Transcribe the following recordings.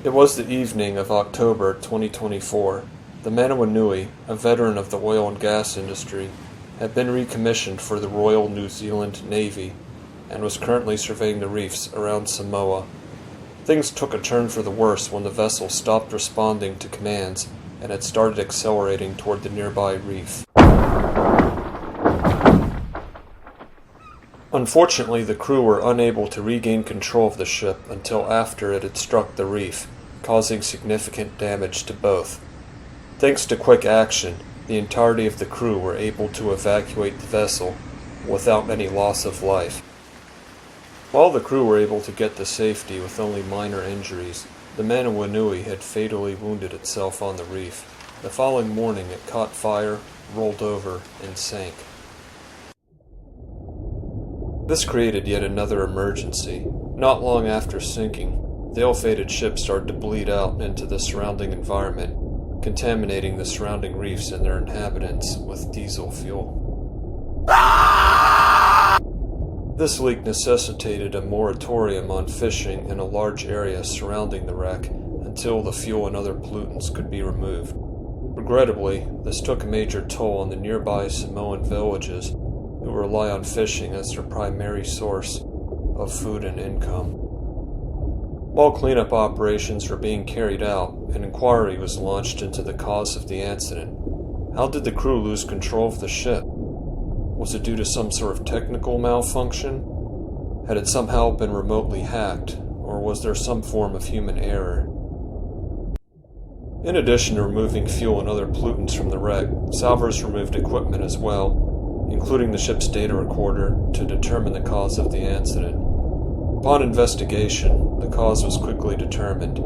It was the evening of October 2024. The Manawanui, a veteran of the oil and gas industry, had been recommissioned for the Royal New Zealand Navy and was currently surveying the reefs around Samoa. Things took a turn for the worse when the vessel stopped responding to commands and had started accelerating toward the nearby reef. Unfortunately, the crew were unable to regain control of the ship until after it had struck the reef, causing significant damage to both. Thanks to quick action, the entirety of the crew were able to evacuate the vessel without any loss of life. While the crew were able to get to safety with only minor injuries, the Manawanui had fatally wounded itself on the reef. The following morning it caught fire, rolled over, and sank. This created yet another emergency. Not long after sinking, the ill-fated ship started to bleed out into the surrounding environment, contaminating the surrounding reefs and their inhabitants with diesel fuel. This leak necessitated a moratorium on fishing in a large area surrounding the wreck until the fuel and other pollutants could be removed. Regrettably, this took a major toll on the nearby Samoan villages who rely on fishing as their primary source of food and income. While cleanup operations were being carried out, an inquiry was launched into the cause of the incident. How did the crew lose control of the ship? Was it due to some sort of technical malfunction? Had it somehow been remotely hacked, or was there some form of human error? In addition to removing fuel and other pollutants from the wreck, salvors removed equipment as well, including the ship's data recorder, to determine the cause of the incident. Upon investigation, the cause was quickly determined.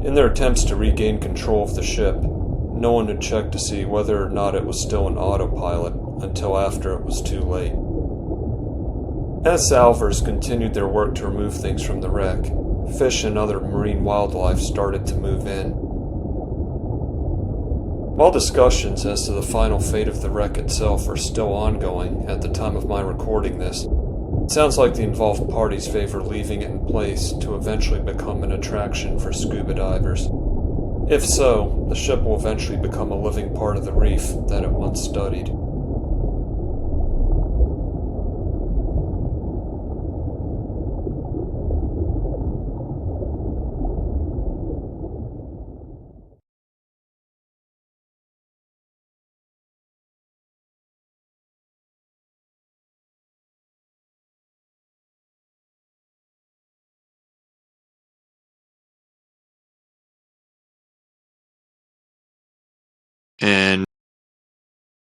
In their attempts to regain control of the ship, no one had checked to see whether or not it was still on autopilot until after it was too late. As salvors continued their work to remove things from the wreck, fish and other marine wildlife started to move in. While discussions as to the final fate of the wreck itself are still ongoing at the time of my recording this, it sounds like the involved parties favor leaving it in place to eventually become an attraction for scuba divers. If so, the ship will eventually become a living part of the reef that it once studied.